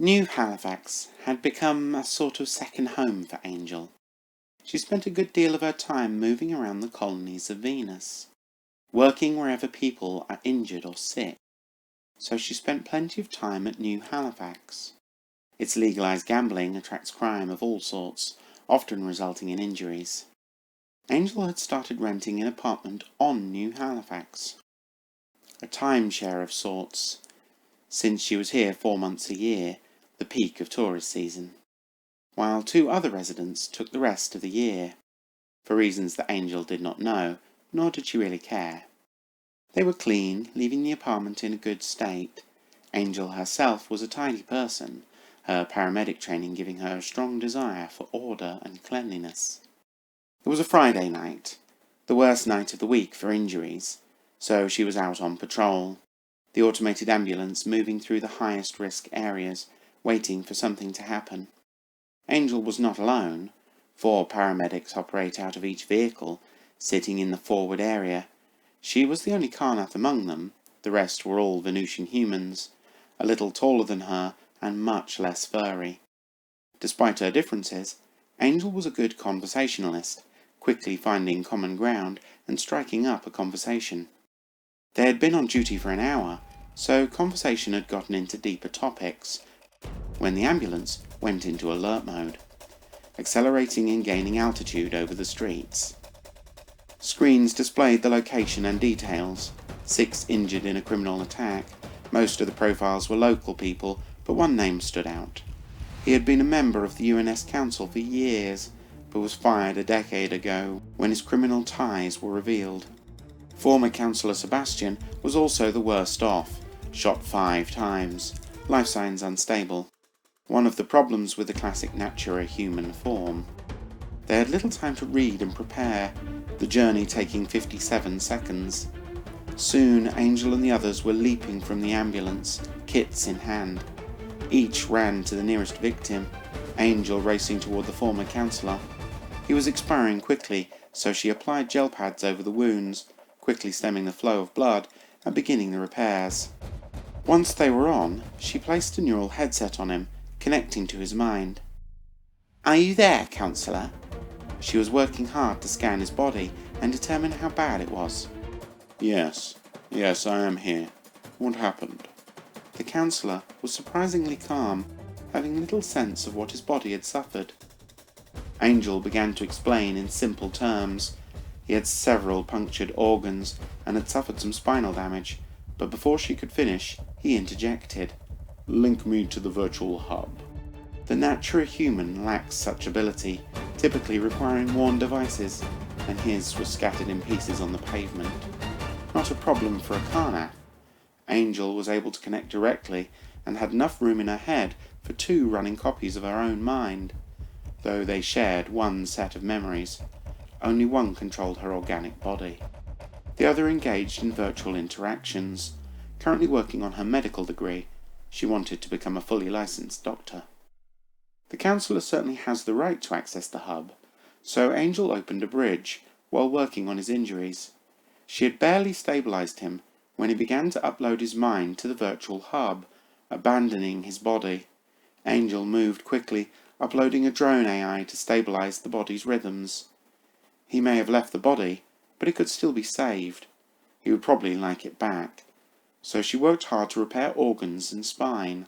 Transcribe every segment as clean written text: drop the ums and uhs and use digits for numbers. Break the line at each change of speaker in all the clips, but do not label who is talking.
New Halifax had become a sort of second home for Angel. She spent a good deal of her time moving around the colonies of Venus, working wherever people are injured or sick, so she spent plenty of time at New Halifax. Its legalized gambling attracts crime of all sorts, often resulting in injuries. Angel had started renting an apartment on New Halifax, a timeshare of sorts, since she was here 4 months a year, the peak of tourist season, while 2 other residents took the rest of the year, for reasons that Angel did not know, nor did she really care. They were clean, leaving the apartment in a good state. Angel herself was a tidy person, her paramedic training giving her a strong desire for order and cleanliness. It was a Friday night, the worst night of the week for injuries, so she was out on patrol, the automated ambulance moving through the highest risk areas, waiting for something to happen. Angel was not alone. 4 paramedics operate out of each vehicle, sitting in the forward area. She was the only Karnath among them. The rest were all Venusian humans, a little taller than her and much less furry. Despite her differences, Angel was a good conversationalist, quickly finding common ground and striking up a conversation. They had been on duty for an hour, so conversation had gotten into deeper topics, when the ambulance went into alert mode, accelerating and gaining altitude over the streets. Screens displayed the location and details. 6 injured in a criminal attack. Most of the profiles were local people, but one name stood out. He had been a member of the UNS Council for years, but was fired a decade ago when his criminal ties were revealed. Former Councillor Sebastian was also the worst off, shot 5 times, life signs unstable. One of the problems with the classic Natura human form. They had little time to read and prepare, the journey taking 57 seconds. Soon Angel and the others were leaping from the ambulance, kits in hand. Each ran to the nearest victim, Angel racing toward the former councillor. He was expiring quickly, so she applied gel pads over the wounds, quickly stemming the flow of blood and beginning the repairs. Once they were on, she placed a neural headset on him, connecting to his mind. "Are you there, counsellor?" She was working hard to scan his body and determine how bad it was.
Yes, I am here. What happened?"
The counsellor was surprisingly calm, having little sense of what his body had suffered. Angel began to explain in simple terms. He had several punctured organs and had suffered some spinal damage, but before she could finish, he interjected.
"Link me to the virtual hub."
The Natura human lacks such ability, typically requiring worn devices, and his was scattered in pieces on the pavement. Not a problem for a Karnath. Angel was able to connect directly and had enough room in her head for 2 running copies of her own mind, though they shared one set of memories. Only one controlled her organic body. The other engaged in virtual interactions. Currently working on her medical degree, she wanted to become a fully licensed doctor. The counsellor certainly has the right to access the hub, so Angel opened a bridge while working on his injuries. She had barely stabilized him when he began to upload his mind to the virtual hub, abandoning his body. Angel moved quickly, uploading a drone AI to stabilize the body's rhythms. He may have left the body, but it could still be saved. He would probably like it back. So she worked hard to repair organs and spine.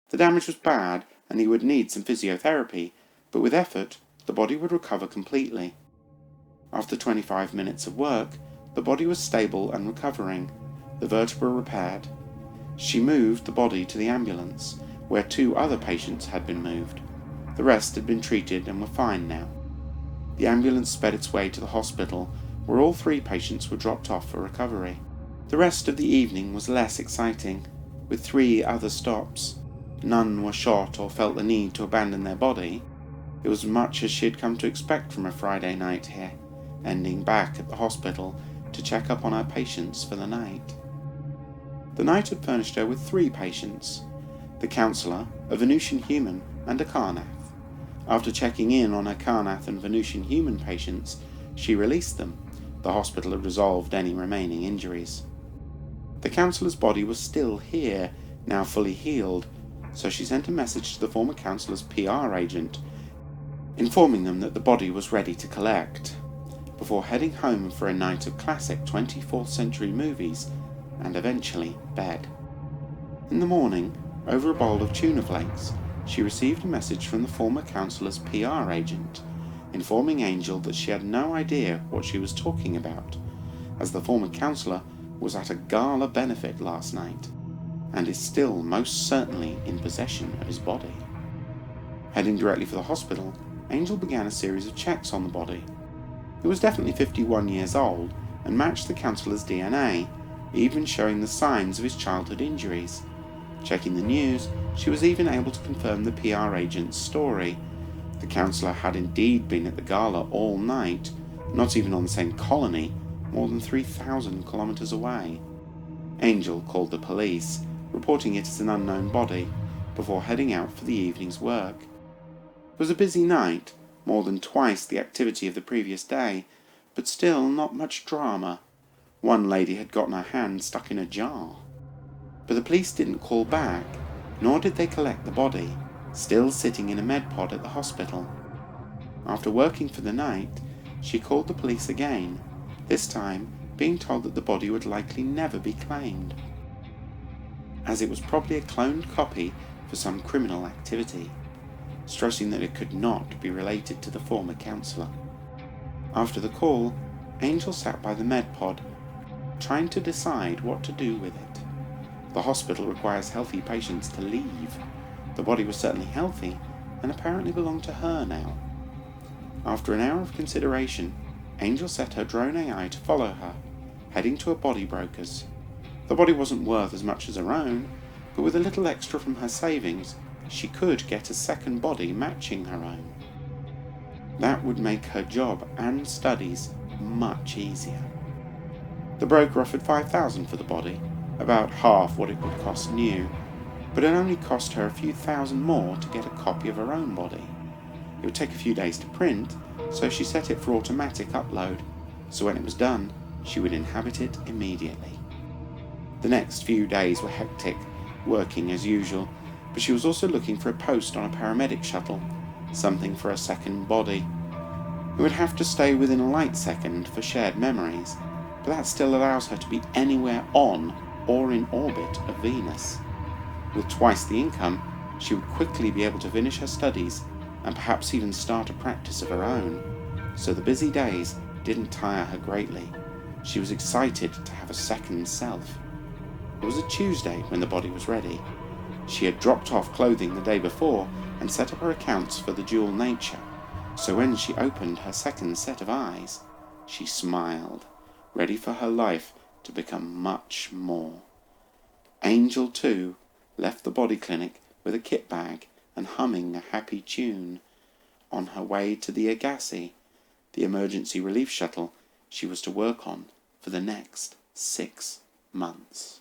The damage was bad, and he would need some physiotherapy, but with effort, the body would recover completely. After 25 minutes of work, the body was stable and recovering, the vertebra repaired. She moved the body to the ambulance, where 2 other patients had been moved. The rest had been treated and were fine now. The ambulance sped its way to the hospital, where all 3 patients were dropped off for recovery. The rest of the evening was less exciting, with 3 other stops. None were shot or felt the need to abandon their body. It was much as she had come to expect from a Friday night here, ending back at the hospital to check up on her patients for the night. The night had furnished her with 3 patients, the counsellor, a Venusian human, and a Karnath. After checking in on her Karnath and Venusian human patients, she released them. The hospital had resolved any remaining injuries. The counsellor's body was still here, now fully healed, so she sent a message to the former counsellor's PR agent, informing them that the body was ready to collect, before heading home for a night of classic 24th century movies and eventually bed. In the morning, over a bowl of tuna flakes, she received a message from the former counsellor's PR agent, informing Angel that she had no idea what she was talking about, as the former counsellor was at a gala benefit last night, and is still most certainly in possession of his body. Heading directly for the hospital, Angel began a series of checks on the body. It was definitely 51 years old and matched the counsellor's DNA, even showing the signs of his childhood injuries. Checking the news, she was even able to confirm the PR agent's story. The counsellor had indeed been at the gala all night, not even on the same colony, more than 3,000 kilometres away. Angel called the police, reporting it as an unknown body, before heading out for the evening's work. It was a busy night, more than twice the activity of the previous day, but still not much drama. One lady had gotten her hand stuck in a jar. But the police didn't call back, nor did they collect the body, still sitting in a med pod at the hospital. After working for the night, she called the police again, this time being told that the body would likely never be claimed, as it was probably a cloned copy for some criminal activity, stressing that it could not be related to the former counsellor. After the call, Angel sat by the med pod, trying to decide what to do with it. The hospital requires healthy patients to leave. The body was certainly healthy, and apparently belonged to her now. After an hour of consideration, Angel set her drone AI to follow her, heading to a body broker's. The body wasn't worth as much as her own, but with a little extra from her savings, she could get a second body matching her own. That would make her job and studies much easier. The broker offered $5,000 for the body, about half what it would cost new, but it only cost her a few thousand more to get a copy of her own body. It would take a few days to print, so she set it for automatic upload, so when it was done, she would inhabit it immediately. The next few days were hectic, working as usual, but she was also looking for a post on a paramedic shuttle, something for a second body. It would have to stay within a light second for shared memories, but that still allows her to be anywhere on or in orbit of Venus. With twice the income, she would quickly be able to finish her studies and perhaps even start a practice of her own, so the busy days didn't tire her greatly. She was excited to have a second self. It was a Tuesday when the body was ready. She had dropped off clothing the day before and set up her accounts for the dual nature, so when she opened her second set of eyes, she smiled, ready for her life to become much more. Angel, too, left the body clinic with a kit bag and humming a happy tune, on her way to the Agassi, the emergency relief shuttle she was to work on for the next 6 months.